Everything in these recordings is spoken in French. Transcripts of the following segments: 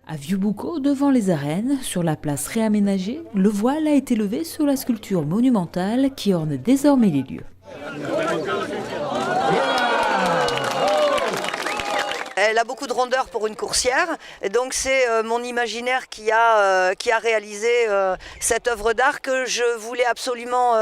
À Vieux-Boucau, devant les arènes, sur la place réaménagée, le voile a été levé sur la sculpture monumentale qui orne désormais les lieux. Elle a beaucoup de rondeur pour une coursière, et donc c'est mon imaginaire qui a réalisé cette œuvre d'art que je voulais absolument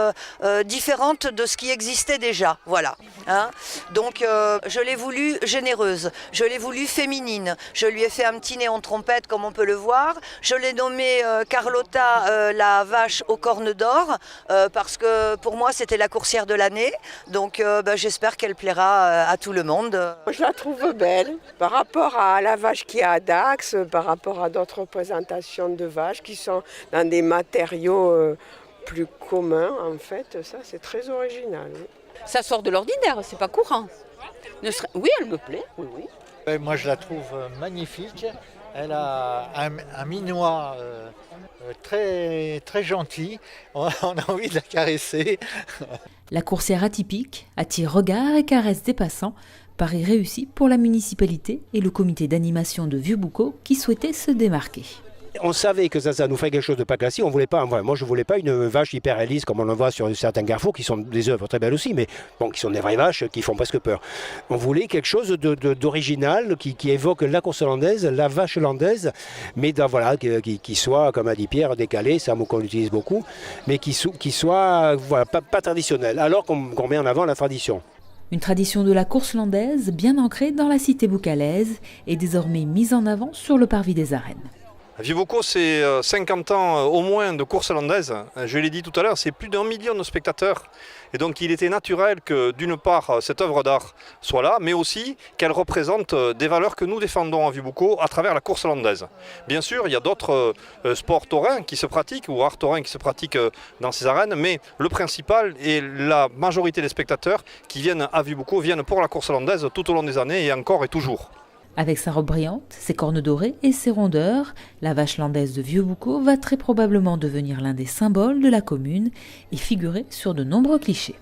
différente de ce qui existait déjà. Voilà. Hein. Donc je l'ai voulu généreuse, je l'ai voulu féminine. Je lui ai fait un petit néon trompette comme on peut le voir. Je l'ai nommée Carlotta la vache aux cornes d'or parce que pour moi c'était la coursière de l'année. Donc j'espère qu'elle plaira à tout le monde. Je la trouve belle. Par rapport à la vache qui est à Dax, par rapport à d'autres représentations de vaches qui sont dans des matériaux plus communs, en fait, ça c'est très original. Oui. Ça sort de l'ordinaire, c'est pas courant. Oui, elle me plaît, oui. Moi je la trouve magnifique. Elle a un minois très, très gentil. On a envie de la caresser. La coursière atypique attire regards et caresses des passants. Pari réussi pour la municipalité et le comité d'animation de Vieux-Boucau qui souhaitait se démarquer. On savait que ça nous ferait quelque chose de pas classique. On voulait pas, moi je voulais pas une vache hyper réaliste comme on en voit sur certains carrefours qui sont des œuvres très belles aussi, mais bon, qui sont des vraies vaches qui font presque peur. On voulait quelque chose d'original qui évoque la course hollandaise, la vache hollandaise, mais voilà, qui soit, comme a dit Pierre, décalé, c'est un mot qu'on utilise beaucoup, mais qui soit voilà, pas traditionnel, alors qu'on met en avant la tradition. Une tradition de la course landaise bien ancrée dans la cité boucalaise et désormais mise en avant sur le parvis des arènes. Vieux-Boucau, c'est 50 ans au moins de course hollandaise. Je l'ai dit tout à l'heure, c'est plus d'1 million de spectateurs. Et donc il était naturel que d'une part cette œuvre d'art soit là, mais aussi qu'elle représente des valeurs que nous défendons à Vieux-Boucau à travers la course hollandaise. Bien sûr, il y a d'autres sports taurins qui se pratiquent, ou arts taurins qui se pratiquent dans ces arènes, mais le principal et la majorité des spectateurs qui viennent à Vieux-Boucau viennent pour la course hollandaise tout au long des années et encore et toujours. Avec sa robe brillante, ses cornes dorées et ses rondeurs, la vache landaise de Vieux-Boucau va très probablement devenir l'un des symboles de la commune et figurer sur de nombreux clichés.